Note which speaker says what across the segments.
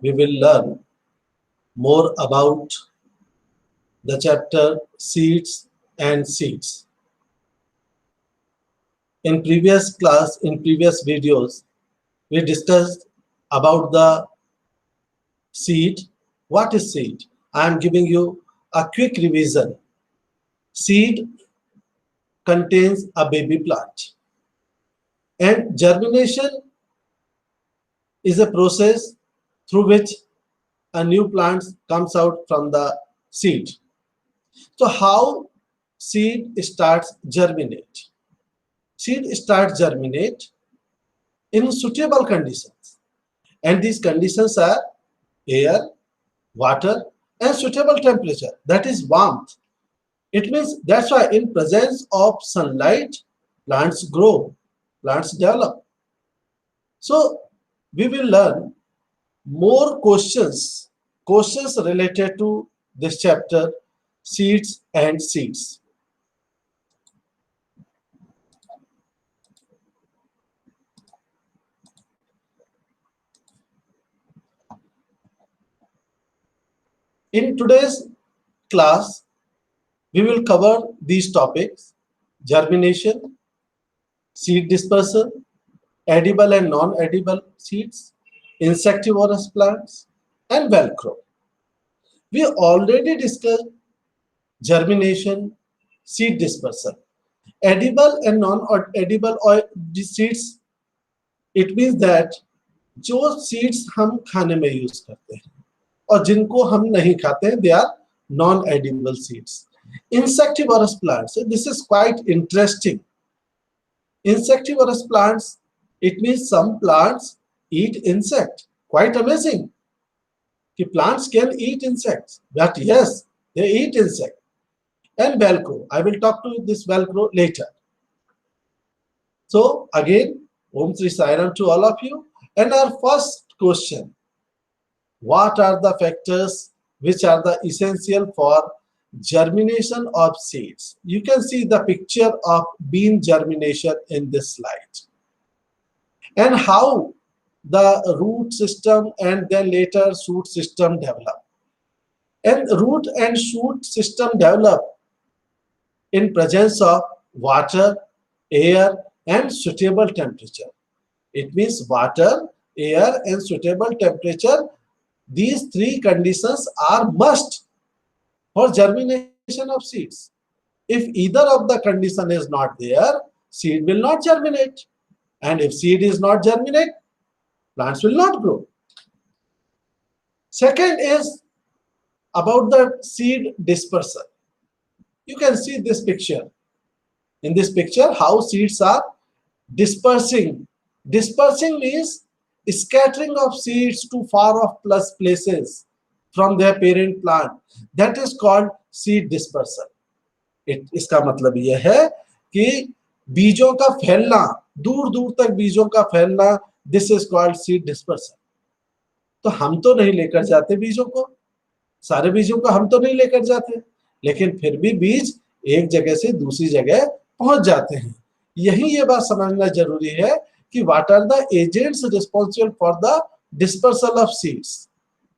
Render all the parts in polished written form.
Speaker 1: we will learn more about the chapter seeds and seeds. In previous class, in previous videos, we discussed about the seed. What is seed? I am giving you a quick revision. Seed contains a baby plant, and germination is a process through which a new plant comes out from the seed. So how seed starts germinate? Seed starts germinate in suitable conditions, and these conditions are air, water, and suitable temperature, that is warmth. It means that's why in presence of sunlight, plants grow, plants develop. So we will learn more questions related to this chapter, seeds and seeds. In today's class, we will cover these topics: germination, seed dispersal, edible and non-edible seeds, insectivorous plants, and Velcro. We already discussed germination, seed dispersal. Edible and non-edible seeds, it means that जो seeds हम खाने में use करते हैं और जिनको हम नहीं खाते हैं, they are non-edible seeds. Insectivorous plants, this is quite interesting. Insectivorous plants, it means some plants eat insect. Quite amazing. The plants can eat insects, but yes, they eat insect. And Velcro, I will talk to this Velcro later. So again, Om Sri Sai Ram to all of you. And our first question: what are the factors which are the essential for germination of seeds? You can see the picture of bean germination in this slide, and how the root system and then later shoot system develop. And root and shoot system develop in presence of water, air, and suitable temperature. It means water, air, and suitable temperature. These three conditions are must for germination of seeds. If either of the condition is not there, seed will not germinate. And if seed is not germinate, plants will not grow. Second is about the seed dispersal. You can see this picture. In this picture, how seeds are dispersing. Dispersing means scattering of seeds to far off places from their parent plant. That is called seed dispersal. इसका मतलब यह है कि बीजों का फैलना, दूर दूर तक बीजों का फैलना, this is called seed dispersal. तो हम तो नहीं लेकर जाते बीजों को, सारे बीजों को हम तो नहीं लेकर जाते, लेकिन फिर भी बीज एक जगह से दूसरी जगह पहुंच जाते हैं. यही ये बात समझना जरूरी है कि what are the agents responsible for the dispersal of seeds.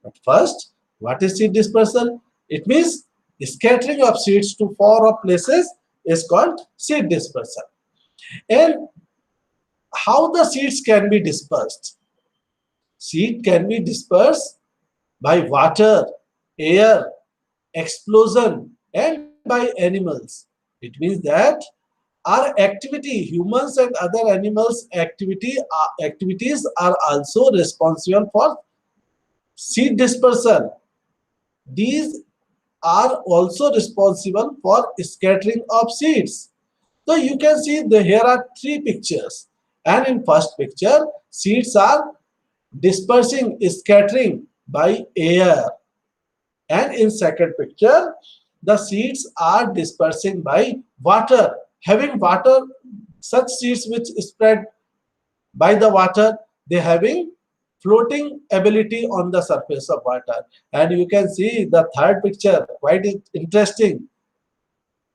Speaker 1: But first, what is seed dispersal? It means scattering of seeds to far off places is called seed dispersal. And how the seeds can be dispersed? Seed can be dispersed by water, air, explosion, and by animals. It means that our activity, humans and other animals' activities are also responsible for seed dispersal. These are also responsible for scattering of seeds. So you can see here are three pictures, and in first picture, seeds are dispersing, scattering by air, and in second picture, the seeds are dispersing by water. Having water, such seeds which spread by the water, they having floating ability on the surface of water. And you can see the third picture, quite interesting.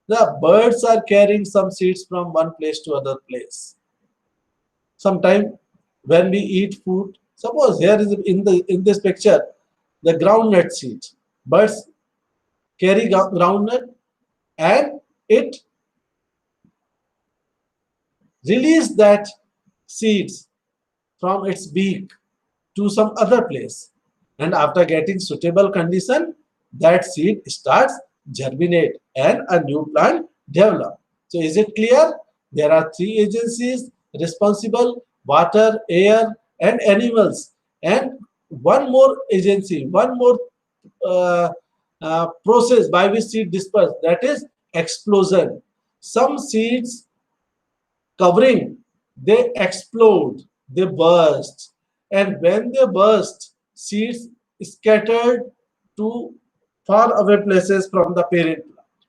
Speaker 1: The birds are carrying some seeds from one place to other place. Sometimes when we eat food, Suppose here is in this picture the groundnut seed. Birds carry groundnut and it release that seeds from its beak to some other place, and after getting suitable condition, that seed starts germinate and a new plant develop. So is it clear? There are three agencies responsible: water, air, and animals, and one more agency, one more uh, process by which seed disperse, that is explosion. Some seeds covering, they explode, they burst, and when they burst, seeds scattered to far away places from the parent plant.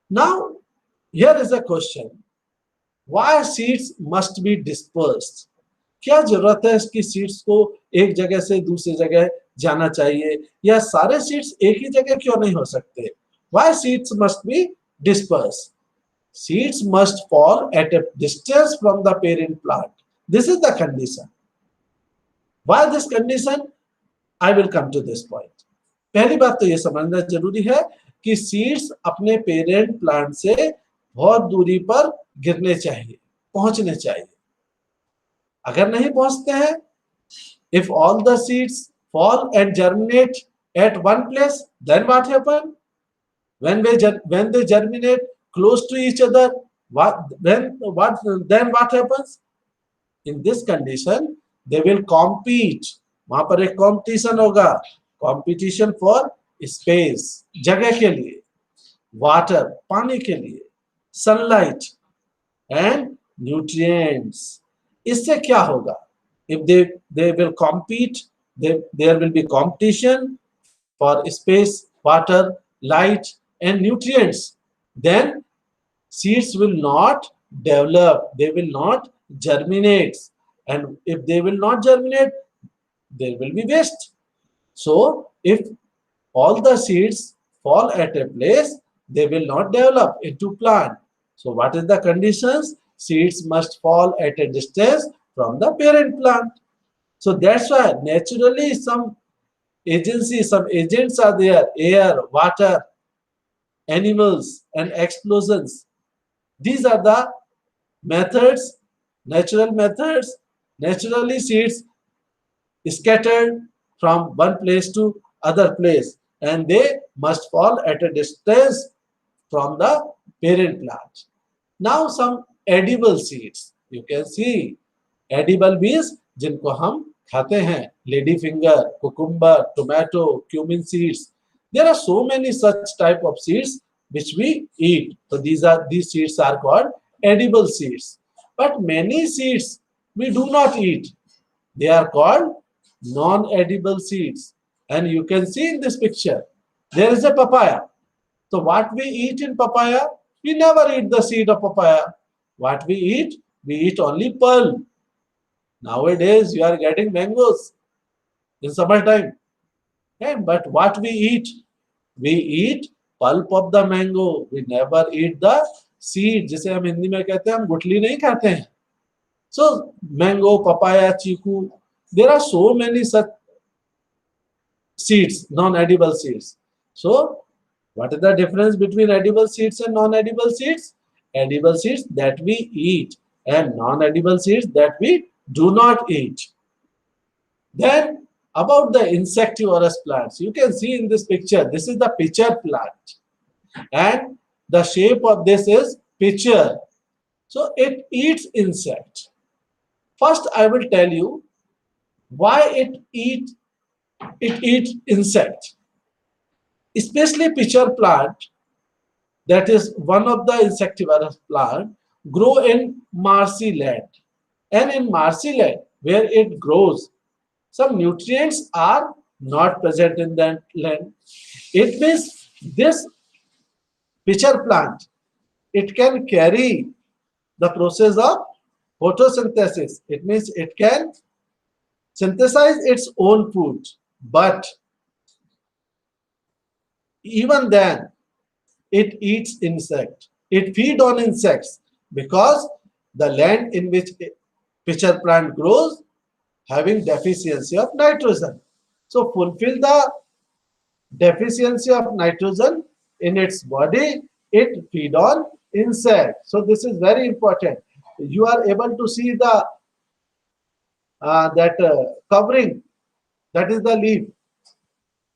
Speaker 1: Now, here is a question: why seeds must be dispersed? क्या जरूरत है इसकी seeds को एक जगह से दूसरी जगह जाना चाहिए, या सारे सीड्स एक ही जगह क्यों नहीं हो सकते? Why seeds must be dispersed? Seeds must fall at a distance from the parent plant. This is the condition. Why this condition? I will come to this point. पहली बात तो ये समझना जरूरी है कि सीड्स अपने पेरेंट प्लांट से बहुत दूरी पर गिरने चाहिए, पहुंचने चाहिए. अगर नहीं पहुंचते हैं, if all the seeds fall and germinate at one place, then what happen? When they germinate close to each other, then what happens? In this condition, they will compete. वहां पर एक competition होगा, competition for space, जगह के लिए, water, पानी के लिए, sunlight and nutrients. इससे क्या होगा? If they will compete, there will be competition for space, water, light, and nutrients. Then seeds will not develop, they will not germinate, and if they will not germinate, there will be waste. So if all the seeds fall at a place, they will not develop into plant. So what is the conditions? Seeds must fall at a distance from the parent plant. So that's why naturally some agencies, some agents are there: air, water, animals, and explosions. These are the methods, natural methods. Naturally seeds scattered from one place to other place, and they must fall at a distance from the parent plant. Now some edible seeds, you can see edible means जिनको हम खाते हैं, lady finger, cucumber, tomato, cumin seeds. There are so many such type of seeds which we eat. So these seeds are called edible seeds. But many seeds we do not eat. They are called non-edible seeds. And you can see in this picture, there is a papaya. So what we eat in papaya, we never eat the seed of papaya. What we eat only pulp. Nowadays, you are getting mangoes in summertime. And but what we eat pulp of the mango. We never eat the seed. जिसे हम हिंदी में कहते हैं, हम गुठली नहीं खाते हैं. So mango, papaya, chiku, there are so many such seeds, non-edible seeds. So what is the difference between edible seeds and non-edible seeds? Edible seeds that we eat and non-edible seeds that we do not eat. Then about the insectivorous plants, you can see in this picture, this is the pitcher plant, and the shape of this is pitcher. So it eats insect. First I will tell you why it eats insect. Especially pitcher plant, that is one of the insectivorous plant, grow in marshy land. And in marshy land where it grows, some nutrients are not present in that land. It means this pitcher plant, it can carry the process of photosynthesis. It means it can synthesize its own food, but even then it eats insect. It feeds on insects because the land in which pitcher plant grows having deficiency of nitrogen. So fulfill the deficiency of nitrogen in its body, it feed on insects. So this is very important. You are able to see the that covering, that is the leaf.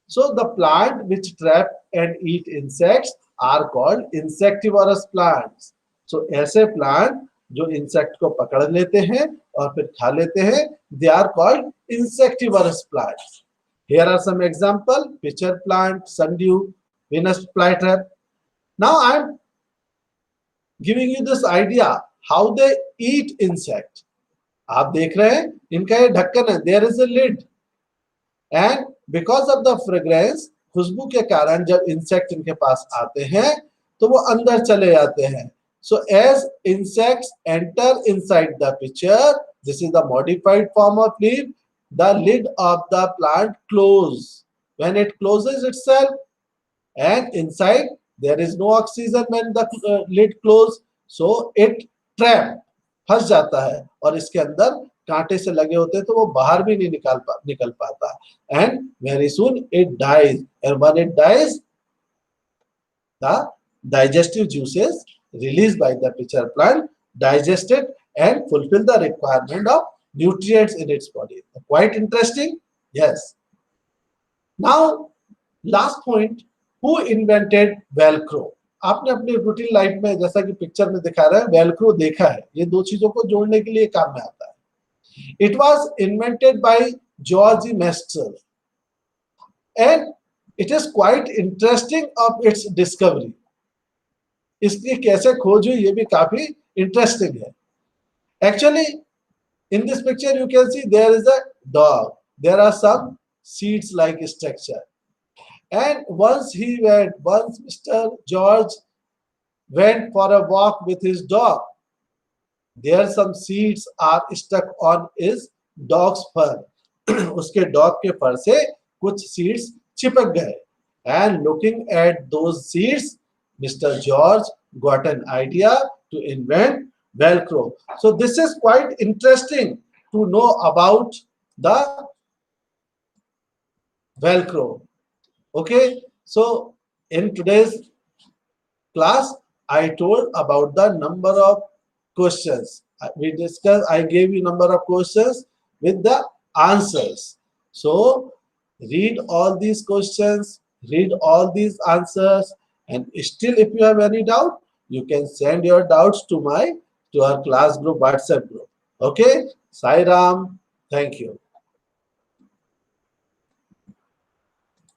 Speaker 1: So the plant which trap and eat insects are called insectivorous plants. So ऐसे plant जो insect को पकड़ लेते हैं और फिर खा लेते हैं, they are called insectivorous plants. Here are some example: pitcher plant, sundew, Venus flytrap. Now I am giving you this idea how they eat insect. आप देख रहे हैं इनका ये ढक्कन है, there is a lid, and because of the fragrance, खुशबू के कारण जब इंसेक्ट इनके पास आते हैं तो वो अंदर चले जाते हैं. So as insects enter inside the pitcher, this is the modified form of leaf, the lid of the plant closes. When it closes itself, and inside there is no oxygen when the lid closes, so it trap, फंस जाता है और इसके अंदर कांटे से लगे होते हैं तो वो बाहर भी नहीं निकल पाता. And very soon it dies, and when it dies, the digestive juices released by the pitcher plant digest it and fulfill the requirement of nutrients in its body. Quite interesting? Yes. Now, last point, who invented Velcro? आपने अपनी routine life में जैसा कि picture में दिखा रहा है Velcro देखा है. ये दो चीजों को जोड़ने के लिए काम में आता है. It was invented by George Mestre, and it is quite interesting of its discovery. इसकी कैसे खोज हुई ये भी काफी इंटरेस्टिंग है. Actually, in this picture you can see there is a dog. There are some seeds-like structure. And once Mr. George went for a walk with his dog, there some seeds are stuck on his dog's fur. उसके dog के फर से कुछ seeds चिपक गए. And looking at those seeds, Mr. George got an idea to invent Velcro. So this is quite interesting to know about the Velcro. Okay, so in today's class, I told about the number of questions. We discussed, I gave you number of questions with the answers. So read all these questions, read all these answers, and still if you have any doubt, you can send your doubts to our class group WhatsApp group. Okay, Sai Ram, thank you.